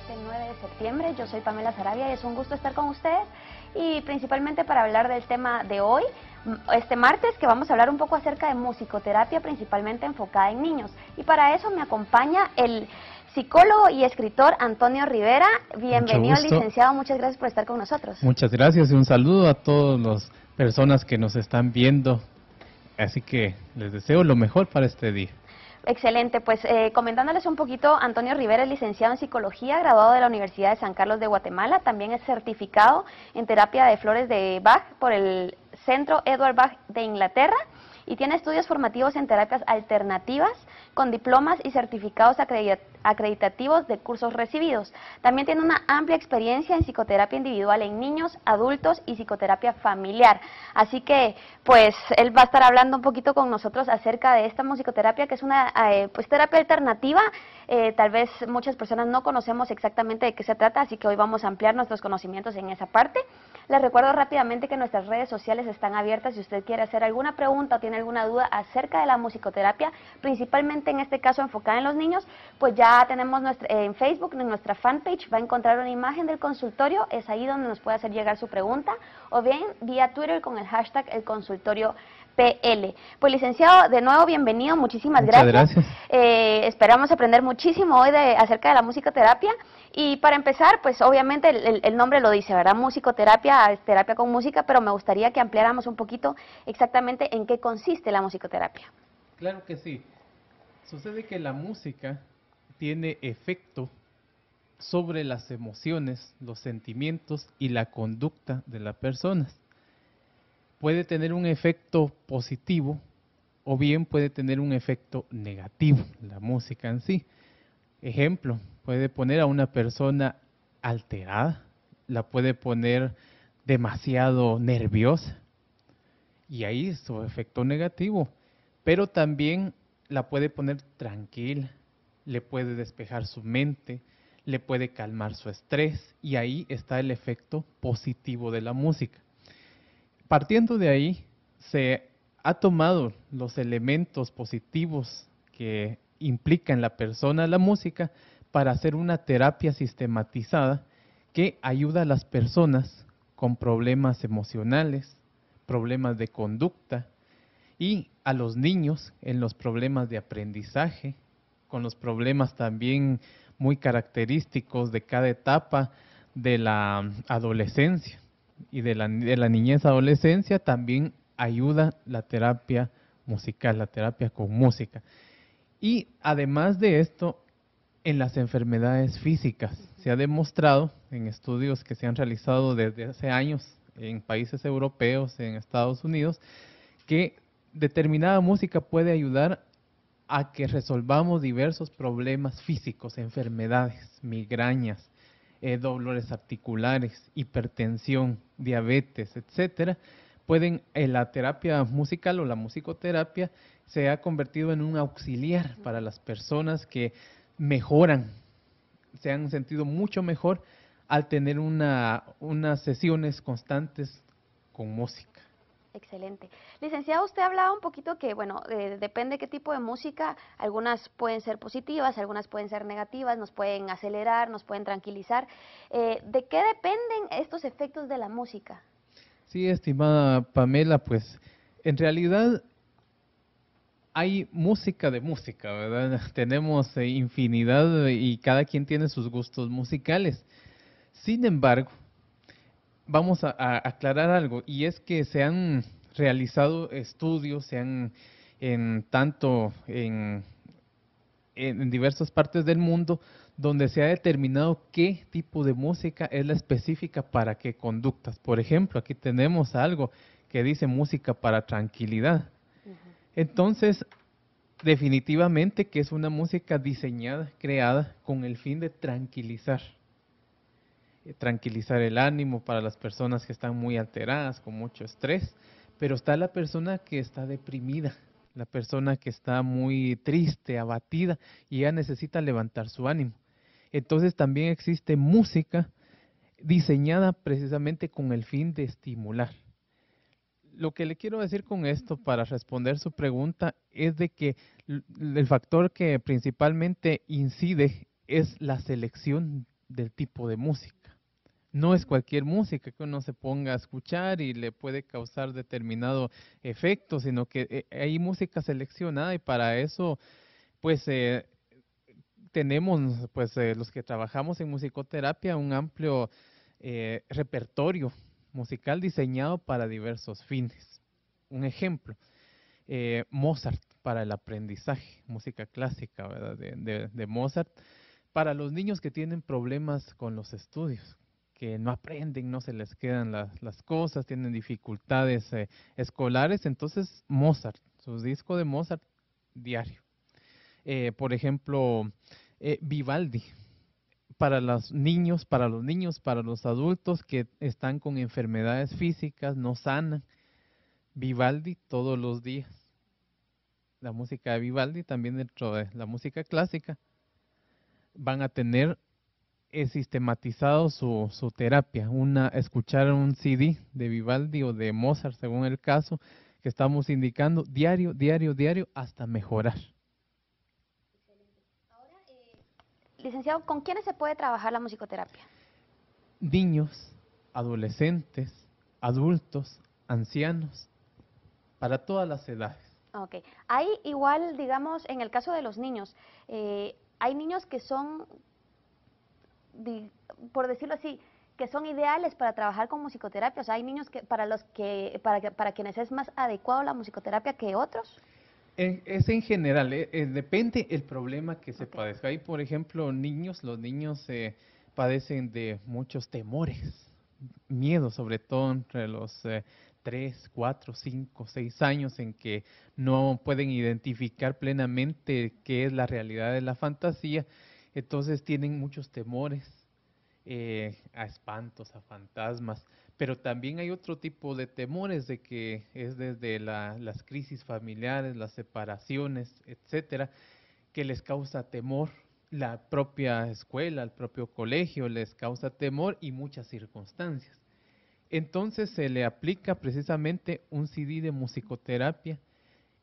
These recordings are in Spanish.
este 9 de septiembre. Yo soy Pamela Sarabia y es un gusto estar con ustedes y principalmente para hablar del tema de hoy, este martes, que vamos a hablar un poco acerca de musicoterapia, principalmente enfocada en niños. Y para eso me acompaña el psicólogo y escritor Antonio Rivera. Bienvenido, licenciado, muchas gracias por estar con nosotros. Muchas gracias y un saludo a todas las personas que nos están viendo. Así que les deseo lo mejor para este día. Excelente, pues comentándoles un poquito, Antonio Rivera es licenciado en psicología, graduado de la Universidad de San Carlos de Guatemala, también es certificado en terapia de flores de Bach por el Centro Edward Bach de Inglaterra y tiene estudios formativos en terapias alternativas con diplomas y certificados acreditativos de cursos recibidos. También tiene una amplia experiencia en psicoterapia individual en niños, adultos y psicoterapia familiar. Así que, pues, él va a estar hablando un poquito con nosotros acerca de esta musicoterapia, que es una terapia alternativa. Tal vez muchas personas no conocemos exactamente de qué se trata, así que hoy vamos a ampliar nuestros conocimientos en esa parte. Les recuerdo rápidamente que nuestras redes sociales están abiertas si usted quiere hacer alguna pregunta o tiene alguna duda acerca de la musicoterapia, principalmente en este caso enfocada en los niños, pues ya tenemos en Facebook, en nuestra fanpage, va a encontrar una imagen del consultorio, es ahí donde nos puede hacer llegar su pregunta, o bien vía Twitter con el hashtag el consultorio PL. Pues licenciado, de nuevo bienvenido, muchísimas gracias. Esperamos aprender muchísimo hoy acerca de la musicoterapia. Y para empezar, pues obviamente el nombre lo dice, ¿verdad? Musicoterapia es terapia con música, pero me gustaría que ampliáramos un poquito exactamente en qué consiste la musicoterapia. Claro que sí. Sucede que la música tiene efecto sobre las emociones, los sentimientos y la conducta de las personas. Puede tener un efecto positivo o bien puede tener un efecto negativo, la música en sí. Ejemplo, puede poner a una persona alterada, la puede poner demasiado nerviosa y ahí es su efecto negativo, pero también la puede poner tranquila, le puede despejar su mente, le puede calmar su estrés y ahí está el efecto positivo de la música. Partiendo de ahí, se ha tomado los elementos positivos que implica en la persona la música para hacer una terapia sistematizada que ayuda a las personas con problemas emocionales, problemas de conducta y a los niños en los problemas de aprendizaje, con los problemas también muy característicos de cada etapa de la adolescencia y de la niñez adolescencia. También ayuda la terapia musical, la terapia con música. Y además de esto, en las enfermedades físicas se ha demostrado en estudios que se han realizado desde hace años en países europeos, en Estados Unidos, que determinada música puede ayudar a que resolvamos diversos problemas físicos, enfermedades, migrañas, dolores articulares, hipertensión, diabetes, etcétera. La terapia musical o la musicoterapia se ha convertido en un auxiliar para las personas que mejoran, se han sentido mucho mejor al tener unas sesiones constantes con música. Excelente. Licenciado, usted hablaba un poquito que, bueno, depende qué tipo de música, algunas pueden ser positivas, algunas pueden ser negativas, nos pueden acelerar, nos pueden tranquilizar. ¿De qué dependen estos efectos de la música? Sí, estimada Pamela, pues en realidad hay música de música, ¿verdad? Tenemos infinidad y cada quien tiene sus gustos musicales. Sin embargo, vamos a aclarar algo, y es que se han realizado estudios, tanto en diversas partes del mundo, donde se ha determinado qué tipo de música es la específica para qué conductas. Por ejemplo, aquí tenemos algo que dice música para tranquilidad. Entonces, definitivamente que es una música diseñada, creada con el fin de tranquilizar el ánimo para las personas que están muy alteradas, con mucho estrés, pero está la persona que está deprimida, la persona que está muy triste, abatida, y ella necesita levantar su ánimo. Entonces también existe música diseñada precisamente con el fin de estimular. Lo que le quiero decir con esto para responder su pregunta es de que el factor que principalmente incide es la selección del tipo de música. No es cualquier música que uno se ponga a escuchar y le puede causar determinado efecto, sino que hay música seleccionada y para eso pues tenemos pues los que trabajamos en musicoterapia un amplio repertorio musical diseñado para diversos fines. Un ejemplo, Mozart para el aprendizaje, música clásica, ¿verdad? De Mozart, para los niños que tienen problemas con los estudios, que no aprenden, no se les quedan las cosas, tienen dificultades escolares, entonces Mozart, su disco de Mozart diario. Por ejemplo, Vivaldi, para los niños, para los adultos que están con enfermedades físicas, no sanan, Vivaldi todos los días. La música de Vivaldi, también dentro de la música clásica, van a tener sistematizado su terapia, escuchar un CD de Vivaldi o de Mozart, según el caso que estamos indicando, diario, diario, diario, hasta mejorar. Licenciado, ¿con quiénes se puede trabajar la musicoterapia? Niños, adolescentes, adultos, ancianos, para todas las edades. Ok. Hay igual, digamos, en el caso de los niños, hay niños que son, por decirlo así, que son ideales para trabajar con musicoterapia. O sea, hay niños que para quienes es más adecuado la musicoterapia que otros. Es en general, depende el problema que se Ok. padezca. Hay, por ejemplo, los niños padecen de muchos temores, miedo, sobre todo entre los 3, 4, 5, 6 años en que no pueden identificar plenamente qué es la realidad de la fantasía, entonces tienen muchos temores a espantos, a fantasmas, pero también hay otro tipo de temores de que es desde las crisis familiares, las separaciones, etcétera, que les causa temor. La propia escuela, el propio colegio les causa temor y muchas circunstancias. Entonces se le aplica precisamente un CD de musicoterapia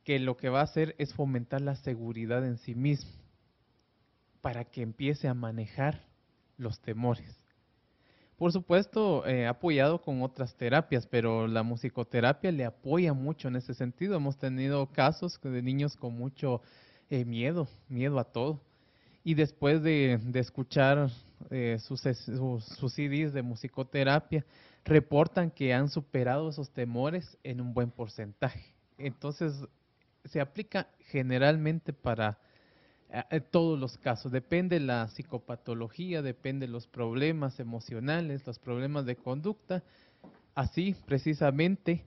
que lo que va a hacer es fomentar la seguridad en sí mismo para que empiece a manejar los temores. Por supuesto, apoyado con otras terapias, pero la musicoterapia le apoya mucho en ese sentido. Hemos tenido casos de niños con mucho miedo a todo. Y después de escuchar sus CDs de musicoterapia, reportan que han superado esos temores en un buen porcentaje. Entonces, se aplica generalmente para todos los casos, depende la psicopatología, depende los problemas emocionales, los problemas de conducta, así precisamente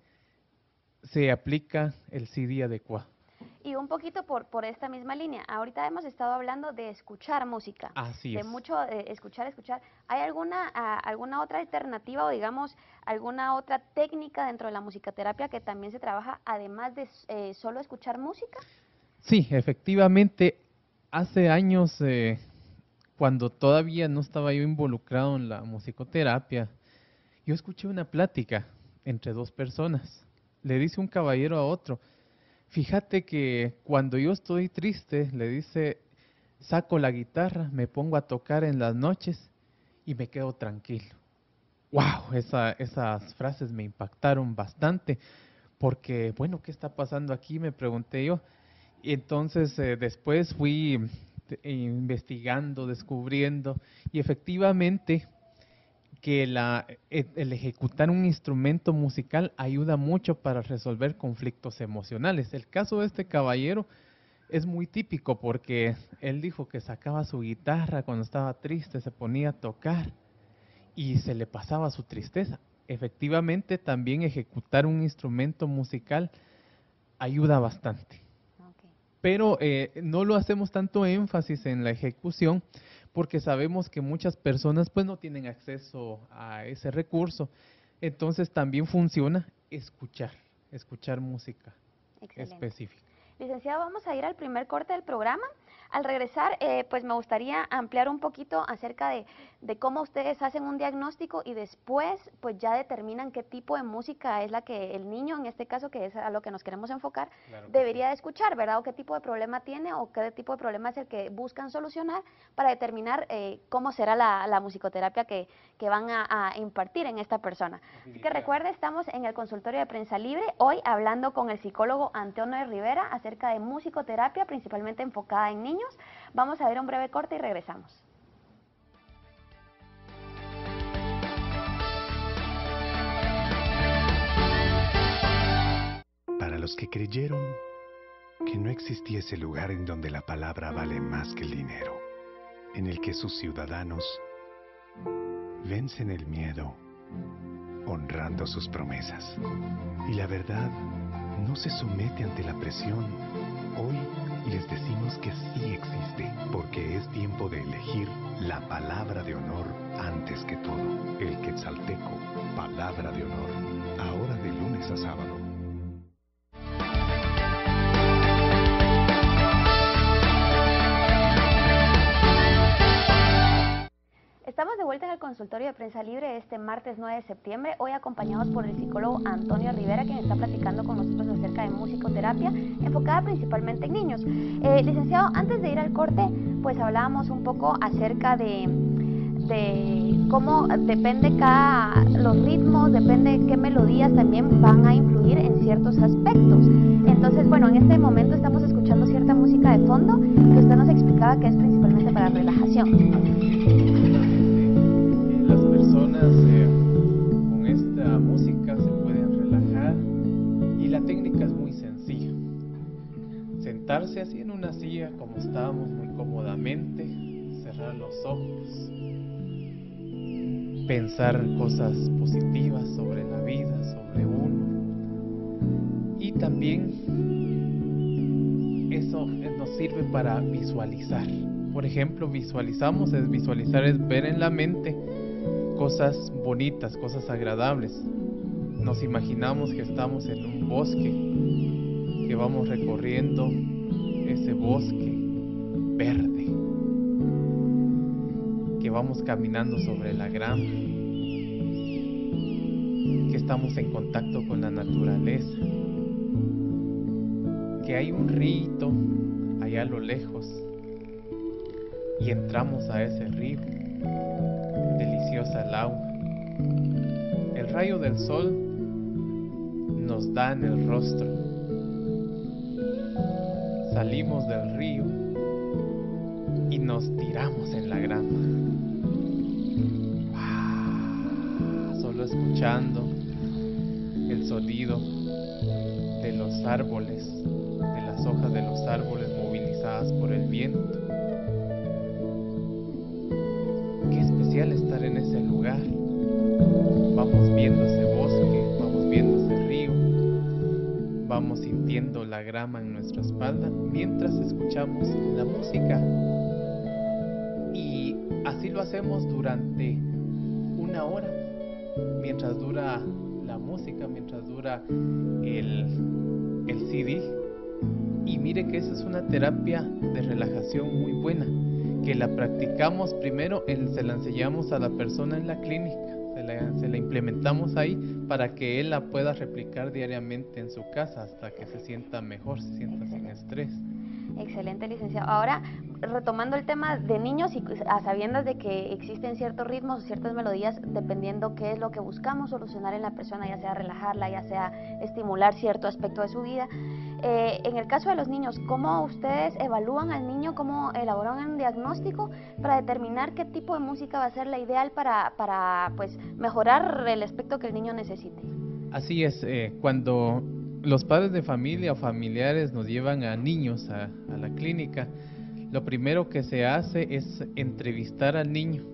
se aplica el CD adecuado. Y un poquito por esta misma línea, ahorita hemos estado hablando de escuchar música, Así de es. mucho escuchar. ¿Hay alguna otra alternativa o digamos alguna otra técnica dentro de la musicoterapia que también se trabaja además de solo escuchar música? Sí, efectivamente, hace años, cuando todavía no estaba yo involucrado en la musicoterapia, yo escuché una plática entre dos personas. Le dice un caballero a otro, fíjate que cuando yo estoy triste, le dice, saco la guitarra, me pongo a tocar en las noches y me quedo tranquilo. ¡Wow! Esas frases me impactaron bastante porque, bueno, ¿qué está pasando aquí? Me pregunté yo. Y entonces después fui investigando, descubriendo y efectivamente que el ejecutar un instrumento musical ayuda mucho para resolver conflictos emocionales. El caso de este caballero es muy típico porque él dijo que sacaba su guitarra cuando estaba triste, se ponía a tocar y se le pasaba su tristeza. Efectivamente, también ejecutar un instrumento musical ayuda bastante. Okay. Pero no lo hacemos tanto énfasis en la ejecución porque sabemos que muchas personas pues no tienen acceso a ese recurso. Entonces también funciona escuchar música Excelente. específica. Licenciado, vamos a ir al primer corte del programa. Al regresar, pues me gustaría ampliar un poquito acerca de cómo ustedes hacen un diagnóstico y después pues ya determinan qué tipo de música es la que el niño, en este caso que es a lo que nos queremos enfocar, Claro que debería sí. de escuchar, ¿verdad? O qué tipo de problema tiene o qué tipo de problema es el que buscan solucionar para determinar cómo será la musicoterapia que van a impartir en esta persona. Así que recuerde, estamos en el consultorio de Prensa Libre, hoy hablando con el psicólogo Antonio Rivera acerca de musicoterapia, principalmente enfocada en niños. Vamos a ver un breve corte y regresamos. Para los que creyeron que no existiese lugar en donde la palabra vale más que el dinero, en el que sus ciudadanos vencen el miedo honrando sus promesas y la verdad no se somete ante la presión, hoy les decimos que sí existe, porque es tiempo de elegir la palabra de honor antes que todo. El Quetzalteco, palabra de honor, ahora de lunes a sábado. Estamos de vuelta en el consultorio de Prensa Libre este martes 9 de septiembre, hoy acompañados por el psicólogo Antonio Rivera, quien está platicando con nosotros acerca de musicoterapia, enfocada principalmente en niños. Licenciado, antes de ir al corte, pues hablábamos un poco acerca de cómo depende los ritmos, depende qué melodías también van a influir en ciertos aspectos. Entonces, bueno, en este momento estamos escuchando cierta música de fondo que usted nos explicaba que es principalmente para relajación. Las personas con esta música se pueden relajar y la técnica es muy sencilla. Sentarse así en una silla como estábamos muy cómodamente, cerrar los ojos, pensar cosas positivas sobre la vida, sobre uno, y también eso nos sirve para visualizar. Por ejemplo, visualizar es ver en la mente cosas bonitas, cosas agradables. Nos imaginamos que estamos en un bosque, que vamos recorriendo ese bosque verde, que vamos caminando sobre la grama, que estamos en contacto con la naturaleza, que hay un río allá a lo lejos y entramos a ese río, deliciosa el agua. El rayo del sol nos da en el rostro. Salimos del río y nos tiramos en la grama. Solo escuchando el sonido de los árboles, de las hojas de los árboles movilizadas por el viento. Qué especial estar en ese lugar. Vamos viendo ese bosque, vamos viendo ese río, vamos sintiendo la grama en nuestra espalda mientras escuchamos la música. Y así lo hacemos durante una hora, mientras dura la música, mientras dura el CD. Y mire que esa es una terapia de relajación muy buena, que la practicamos primero, se la enseñamos a la persona en la clínica, se la implementamos ahí para que él la pueda replicar diariamente en su casa hasta que se sienta mejor, se sienta sin estrés. Excelente, licenciado. Ahora, retomando el tema de niños y a sabiendas de que existen ciertos ritmos o ciertas melodías, dependiendo qué es lo que buscamos solucionar en la persona, ya sea relajarla, ya sea estimular cierto aspecto de su vida. En el caso de los niños, ¿cómo ustedes evalúan al niño, cómo elaboran un diagnóstico para determinar qué tipo de música va a ser la ideal para pues, mejorar el aspecto que el niño necesite? Así es, cuando los padres de familia o familiares nos llevan a niños a la clínica, lo primero que se hace es entrevistar al niño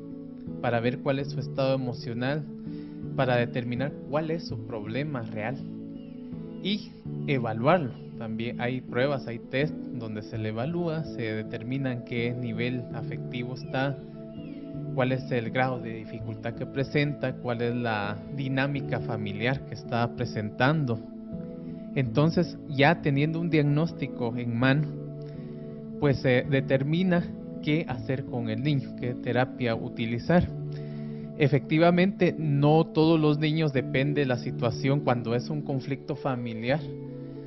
para ver cuál es su estado emocional, para determinar cuál es su problema real y evaluarlo. También hay pruebas, hay test donde se le evalúa, se determina en qué nivel afectivo está, cuál es el grado de dificultad que presenta, cuál es la dinámica familiar que está presentando. Entonces, ya teniendo un diagnóstico en mano, pues se determina qué hacer con el niño, qué terapia utilizar. Efectivamente, no todos los niños, depende de la situación. Cuando es un conflicto familiar,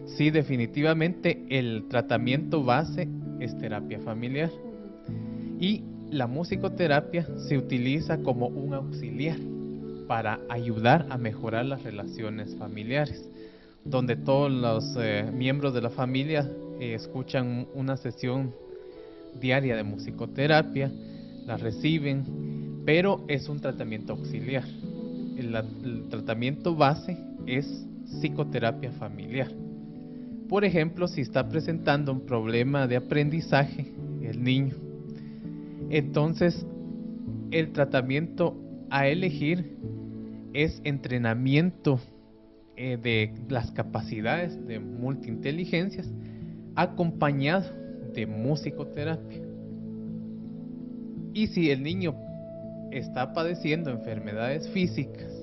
sí, definitivamente el tratamiento base es terapia familiar. Y la musicoterapia se utiliza como un auxiliar para ayudar a mejorar las relaciones familiares, donde todos los miembros de la familia escuchan una sesión diaria de musicoterapia, la reciben, pero es un tratamiento auxiliar. El tratamiento base es psicoterapia familiar. Por ejemplo, si está presentando un problema de aprendizaje el niño, entonces el tratamiento a elegir es entrenamiento de las capacidades de multiinteligencias acompañado de musicoterapia. Y si el niño está padeciendo enfermedades físicas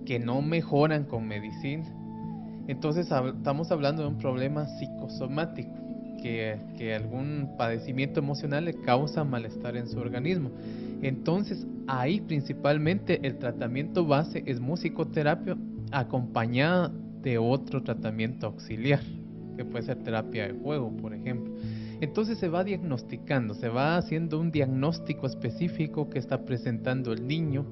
que no mejoran con medicina, entonces estamos hablando de un problema psicosomático, que algún padecimiento emocional le causa malestar en su organismo. Entonces ahí principalmente el tratamiento base es musicoterapia acompañada de otro tratamiento auxiliar, que puede ser terapia de juego, por ejemplo. Entonces se va diagnosticando, se va haciendo un diagnóstico específico que está presentando el niño,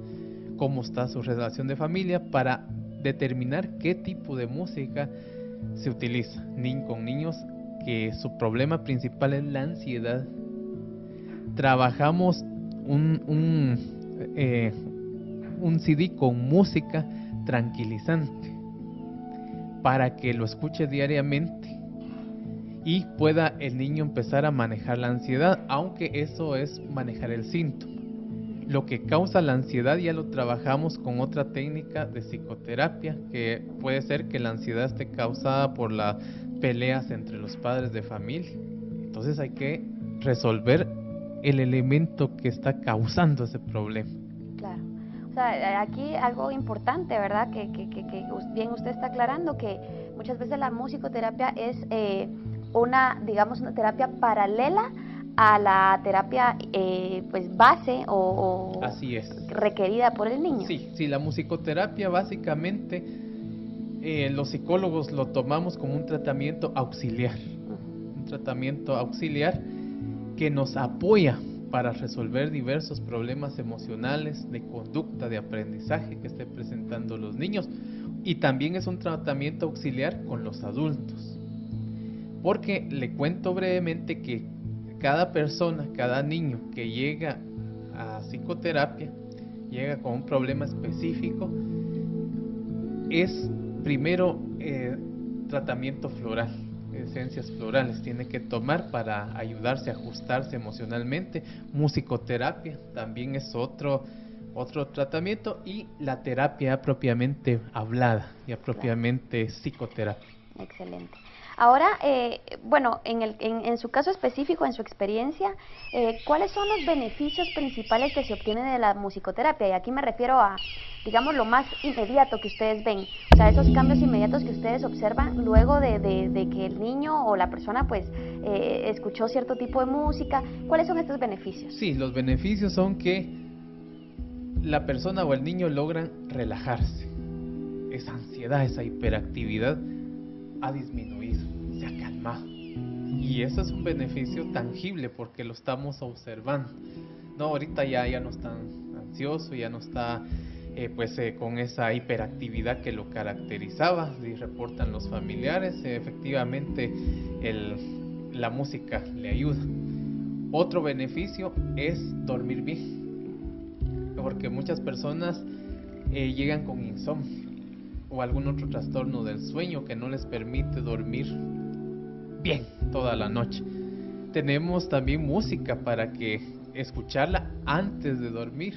cómo está su relación de familia, para determinar qué tipo de música se utiliza. Con niños que su problema principal es la ansiedad, trabajamos un CD con música tranquilizante para que lo escuche diariamente y pueda el niño empezar a manejar la ansiedad, aunque eso es manejar el síntoma. Lo que causa la ansiedad ya lo trabajamos con otra técnica de psicoterapia, que puede ser que la ansiedad esté causada por las peleas entre los padres de familia. Entonces hay que resolver el elemento que está causando ese problema. Claro. O sea, aquí algo importante, ¿verdad? Que bien usted está aclarando que muchas veces la musicoterapia es una terapia paralela a la terapia pues base o así es, requerida por el niño. Sí, la musicoterapia básicamente los psicólogos lo tomamos como un tratamiento auxiliar, un tratamiento auxiliar que nos apoya para resolver diversos problemas emocionales, de conducta, de aprendizaje que estén presentando los niños, y también es un tratamiento auxiliar con los adultos, porque le cuento brevemente que cada persona, cada niño que llega a psicoterapia, llega con un problema específico, es primero tratamiento floral, esencias florales tiene que tomar para ayudarse a ajustarse emocionalmente. Musicoterapia también es otro tratamiento, y la terapia propiamente hablada, ya propiamente psicoterapia. Excelente. Ahora, bueno, en su caso específico, en su experiencia, ¿cuáles son los beneficios principales que se obtienen de la musicoterapia? Y aquí me refiero a, digamos, lo más inmediato que ustedes ven, o sea, esos cambios inmediatos que ustedes observan luego de que el niño o la persona, pues, escuchó cierto tipo de música. ¿Cuáles son estos beneficios? Sí, los beneficios son que la persona o el niño logran relajarse. Esa ansiedad, esa hiperactividad ha disminuido, se ha calmado, y eso es un beneficio tangible porque lo estamos observando. No, ahorita ya no está ansioso, ya no está con esa hiperactividad que lo caracterizaba, y reportan los familiares. Efectivamente la música le ayuda. Otro beneficio es dormir bien, porque muchas personas llegan con insomnio o algún otro trastorno del sueño que no les permite dormir bien toda la noche. Tenemos también música para que escucharla antes de dormir,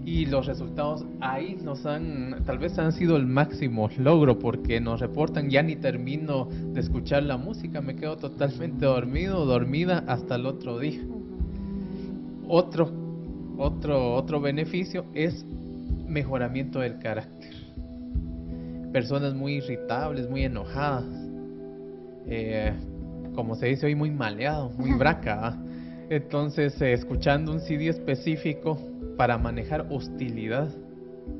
y los resultados ahí tal vez han sido el máximo logro, porque nos reportan: ya ni termino de escuchar la música, me quedo totalmente dormido, dormida hasta el otro día. Otro beneficio es mejoramiento del carácter. Personas muy irritables, muy enojadas, como se dice hoy, muy maleado, muy braca, ¿va? Entonces, escuchando un CD específico para manejar hostilidad.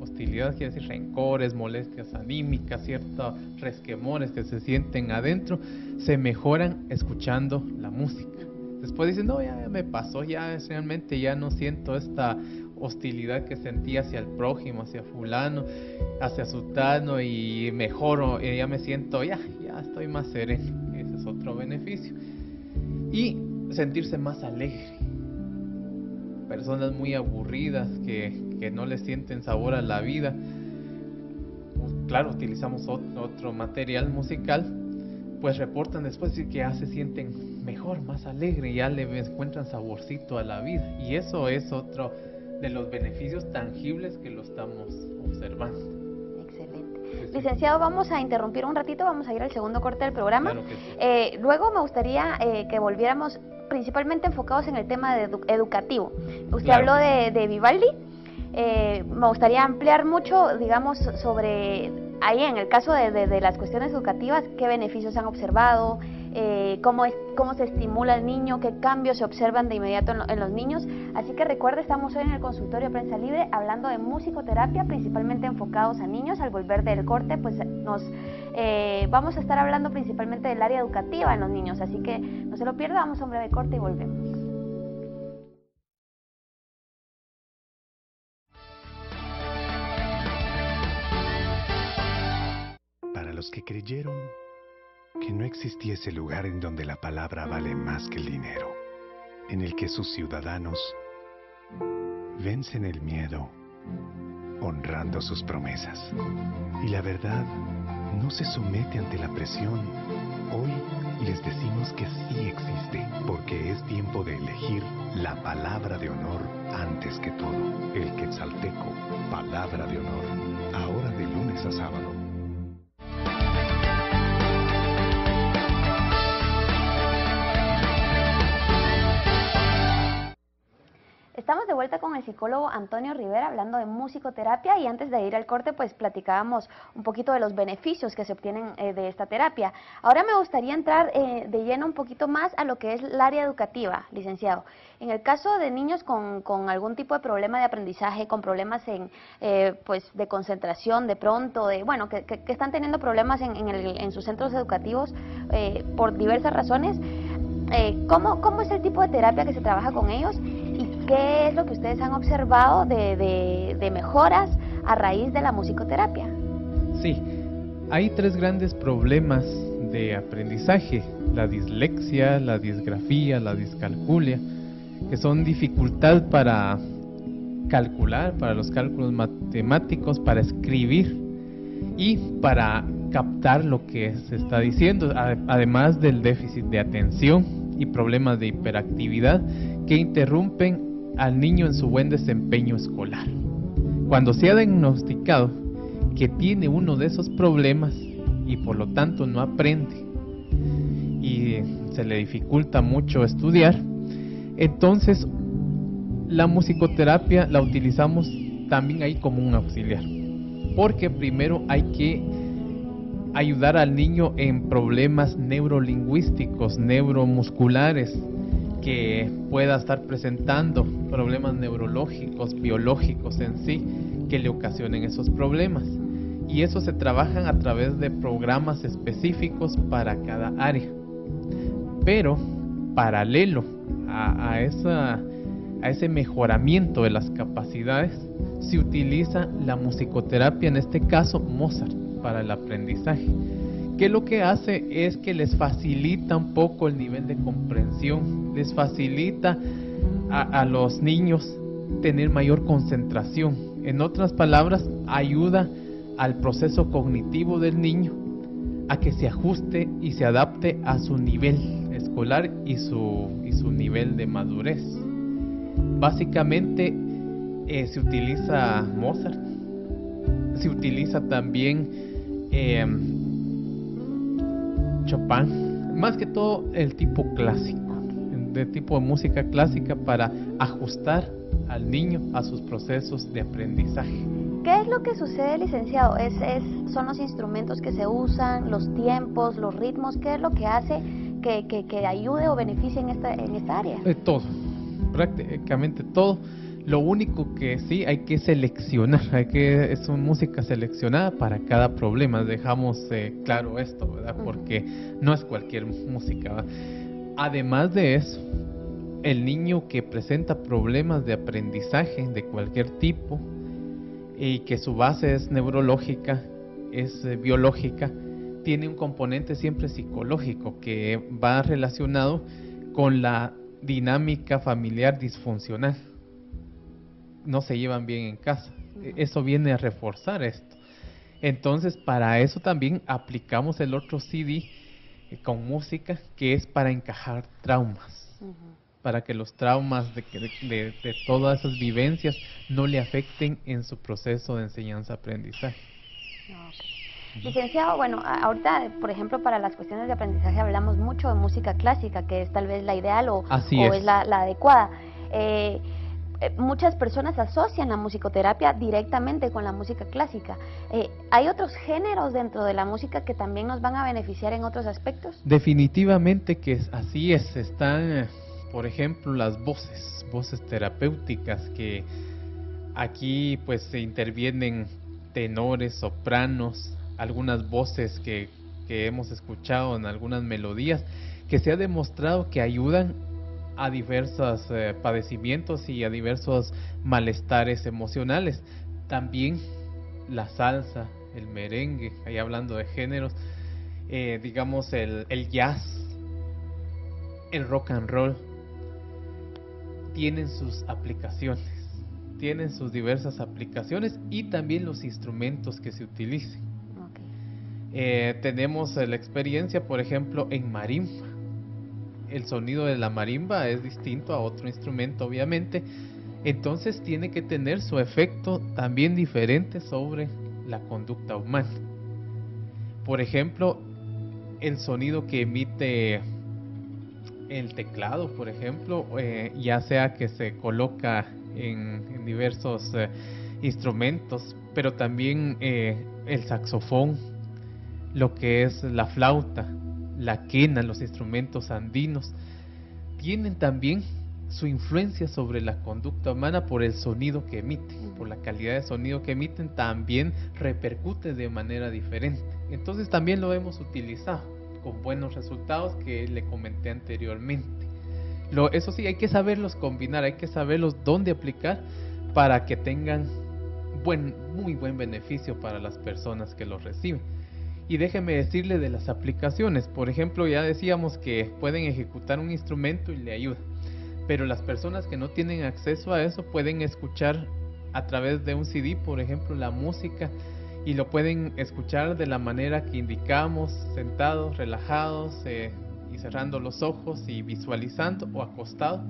Hostilidad quiere decir rencores, molestias anímicas, ciertos resquemores que se sienten adentro, se mejoran escuchando la música. Después dicen, no, ya me pasó, ya realmente ya no siento esta hostilidad que sentía hacia el prójimo, hacia fulano, hacia sutano, y mejoro, ya me siento, ya estoy más sereno. Ese es otro beneficio. Y sentirse más alegre. Personas muy aburridas que no le sienten sabor a la vida, claro, utilizamos otro material musical, pues reportan después que ya se sienten mejor, más alegre, ya le encuentran saborcito a la vida, y eso es otro de los beneficios tangibles que lo estamos observando. Excelente. Sí. Licenciado, vamos a interrumpir un ratito, vamos a ir al segundo corte del programa. Claro que sí. Luego me gustaría que volviéramos principalmente enfocados en el tema educativo. Usted Claro. habló de Vivaldi. Me gustaría ampliar mucho, digamos, sobre ahí en el caso de las cuestiones educativas, qué beneficios han observado, cómo se estimula al niño, qué cambios se observan de inmediato en los niños. Así que recuerde, estamos hoy en el consultorio de Prensa Libre hablando de musicoterapia, principalmente enfocados a niños. Al volver del corte, pues vamos a estar hablando principalmente del área educativa en los niños, así que no se lo pierda, vamos a un breve corte y volvemos. Para los que creyeron que no existiese lugar en donde la palabra vale más que el dinero, en el que sus ciudadanos vencen el miedo honrando sus promesas y la verdad no se somete ante la presión, hoy les decimos que sí existe, porque es tiempo de elegir la palabra de honor antes que todo. El Quetzalteco, palabra de honor, ahora de lunes a sábado. Estamos de vuelta con el psicólogo Antonio Rivera hablando de musicoterapia, y antes de ir al corte pues platicábamos un poquito de los beneficios que se obtienen de esta terapia. Ahora me gustaría entrar de lleno un poquito más a lo que es el área educativa, licenciado. En el caso de niños con algún tipo de problema de aprendizaje, con problemas pues de concentración de pronto, que están teniendo problemas en sus centros educativos por diversas razones, ¿cómo es el tipo de terapia que se trabaja con ellos? ¿Y qué es lo que ustedes han observado de mejoras a raíz de la musicoterapia? Sí, hay 3 grandes problemas de aprendizaje: la dislexia, la disgrafía, la discalculia, que son dificultad para calcular, para los cálculos matemáticos, para escribir y para captar lo que se está diciendo, además del déficit de atención y problemas de hiperactividad que interrumpen al niño en su buen desempeño escolar. Cuando se ha diagnosticado que tiene uno de esos problemas y por lo tanto no aprende y se le dificulta mucho estudiar, entonces la musicoterapia la utilizamos también ahí como un auxiliar, porque primero hay que ayudar al niño en problemas neurolingüísticos, neuromusculares, que pueda estar presentando problemas neurológicos, biológicos en sí, que le ocasionen esos problemas. Y eso se trabajan a través de programas específicos para cada área. Pero, paralelo a ese mejoramiento de las capacidades, se utiliza la musicoterapia, en este caso Mozart, para el aprendizaje, que lo que hace es que les facilita un poco el nivel de comprensión, les facilita a los niños tener mayor concentración. En otras palabras, ayuda al proceso cognitivo del niño a que se ajuste y se adapte a su nivel escolar y su nivel de madurez. Básicamente se utiliza Mozart, se utiliza también Chopin, más que todo el tipo clásico, de tipo de música clásica, para ajustar al niño a sus procesos de aprendizaje. ¿Qué es lo que sucede, licenciado? ¿Son los instrumentos que se usan, los tiempos, los ritmos? ¿Qué es lo que hace que ayude o beneficie en esta área? Todo, prácticamente todo. Lo único que sí hay que seleccionar, es una música seleccionada para cada problema. Dejamos claro esto, ¿verdad? Porque no es cualquier música, ¿verdad? Además de eso, el niño que presenta problemas de aprendizaje de cualquier tipo y que su base es neurológica, es biológica, tiene un componente siempre psicológico que va relacionado con la dinámica familiar disfuncional. No se llevan bien en casa. Eso viene a reforzar esto. Entonces, para eso también aplicamos el otro CD con música, que es para encajar traumas. Para que los traumas de todas esas vivencias no le afecten en su proceso de enseñanza-aprendizaje. Okay. Licenciado, bueno, ahorita, por ejemplo, para las cuestiones de aprendizaje hablamos mucho de música clásica, que es tal vez la ideal o es la adecuada. Muchas personas asocian la musicoterapia directamente con la música clásica. ¿Hay otros géneros dentro de la música que también nos van a beneficiar en otros aspectos? Definitivamente que así es. Están, por ejemplo, las voces terapéuticas, que aquí pues se intervienen tenores, sopranos, algunas voces que hemos escuchado en algunas melodías, que se ha demostrado que ayudan a diversos padecimientos y a diversos malestares emocionales. También la salsa, el merengue, ahí hablando de géneros, digamos el jazz, el rock and roll, tienen sus aplicaciones, tienen sus diversas aplicaciones y también los instrumentos que se utilicen. Tenemos la experiencia, por ejemplo, en marimba. El sonido de la marimba es distinto a otro instrumento, obviamente, entonces tiene que tener su efecto también diferente sobre la conducta humana. Por ejemplo, el sonido que emite el teclado, por ejemplo, ya sea que se coloca en diversos instrumentos, pero también el saxofón, lo que es la flauta, la quena, los instrumentos andinos, tienen también su influencia sobre la conducta humana por el sonido que emiten, por la calidad de sonido que emiten, también repercute de manera diferente. Entonces también lo hemos utilizado con buenos resultados que le comenté anteriormente. Eso sí, hay que saberlos combinar, hay que saberlos dónde aplicar para que tengan muy buen beneficio para las personas que los reciben. Y déjeme decirle de las aplicaciones. Por ejemplo, ya decíamos que pueden ejecutar un instrumento y le ayuda, pero las personas que no tienen acceso a eso pueden escuchar a través de un CD, por ejemplo, la música, y lo pueden escuchar de la manera que indicamos, sentados, relajados, y cerrando los ojos y visualizando, o acostado,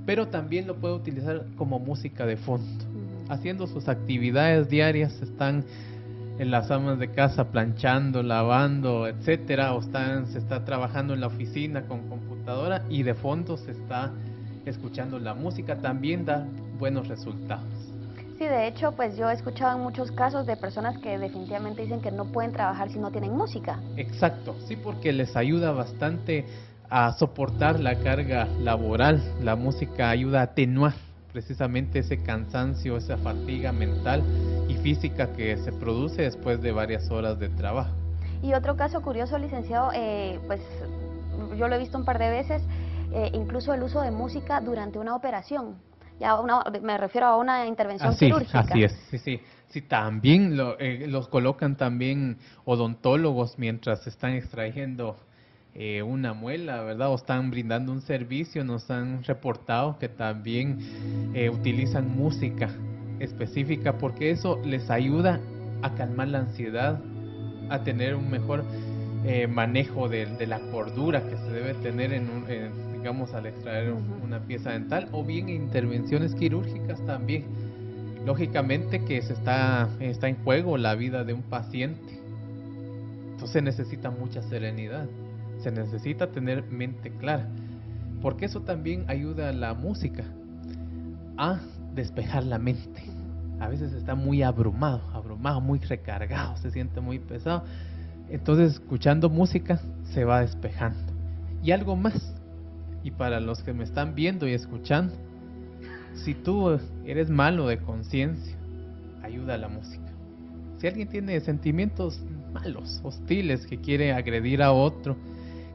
pero también lo puede utilizar como música de fondo, haciendo sus actividades diarias. Están en las amas de casa planchando, lavando, etcétera, o se está trabajando en la oficina con computadora y de fondo se está escuchando la música, también da buenos resultados. Sí, de hecho, pues yo he escuchado en muchos casos de personas que definitivamente dicen que no pueden trabajar si no tienen música. Exacto, sí, porque les ayuda bastante a soportar la carga laboral. La música ayuda a atenuar precisamente ese cansancio, esa fatiga mental y física que se produce después de varias horas de trabajo. Y otro caso curioso, licenciado, pues yo lo he visto un par de veces, incluso el uso de música durante una operación. Me refiero a una intervención quirúrgica. Así es, sí, también los colocan también odontólogos mientras están extrayendo una muela, ¿verdad? O están brindando un servicio. Nos han reportado que también utilizan música específica, porque eso les ayuda a calmar la ansiedad, a tener un mejor manejo de la cordura que se debe tener digamos, al extraer una pieza dental, o bien intervenciones quirúrgicas también. Lógicamente que está en juego la vida de un paciente, entonces necesita mucha serenidad, se necesita tener mente clara, porque eso también ayuda a la música a despejar la mente. A veces está muy abrumado, muy recargado, se siente muy pesado. Entonces, escuchando música se va despejando. Y algo más, y para los que me están viendo y escuchando, si tú eres malo de conciencia, ayuda a la música. Si alguien tiene sentimientos malos, hostiles, que quiere agredir a otro,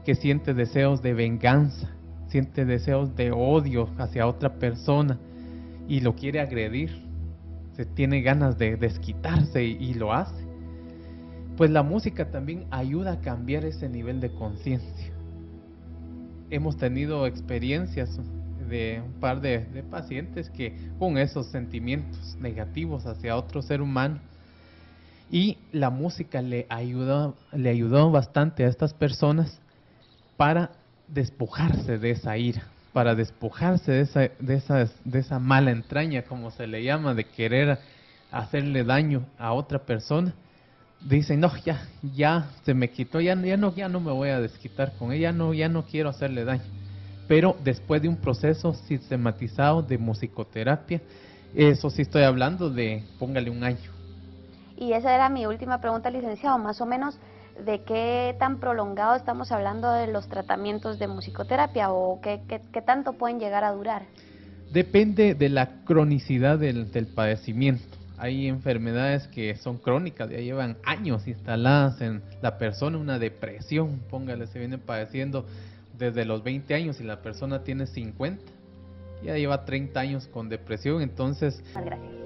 que siente deseos de venganza, siente deseos de odio hacia otra persona y lo quiere agredir, se tiene ganas de desquitarse y lo hace, pues la música también ayuda a cambiar ese nivel de conciencia. Hemos tenido experiencias de un par de pacientes que con esos sentimientos negativos hacia otro ser humano, y la música le ayudó bastante a estas personas para despojarse de esa ira, para despojarse de esa mala entraña, como se le llama, de querer hacerle daño a otra persona. Dicen, no, ya se me quitó, ya no me voy a desquitar con ella, ya no quiero hacerle daño. Pero después de un proceso sistematizado de musicoterapia, eso sí estoy hablando de, póngale un año. Y esa era mi última pregunta, licenciado, más o menos, ¿de qué tan prolongado estamos hablando de los tratamientos de musicoterapia o qué tanto pueden llegar a durar? Depende de la cronicidad del padecimiento. Hay enfermedades que son crónicas, ya llevan años instaladas en la persona, una depresión, póngale, se viene padeciendo desde los 20 años y la persona tiene 50, ya lleva 30 años con depresión, entonces... Gracias.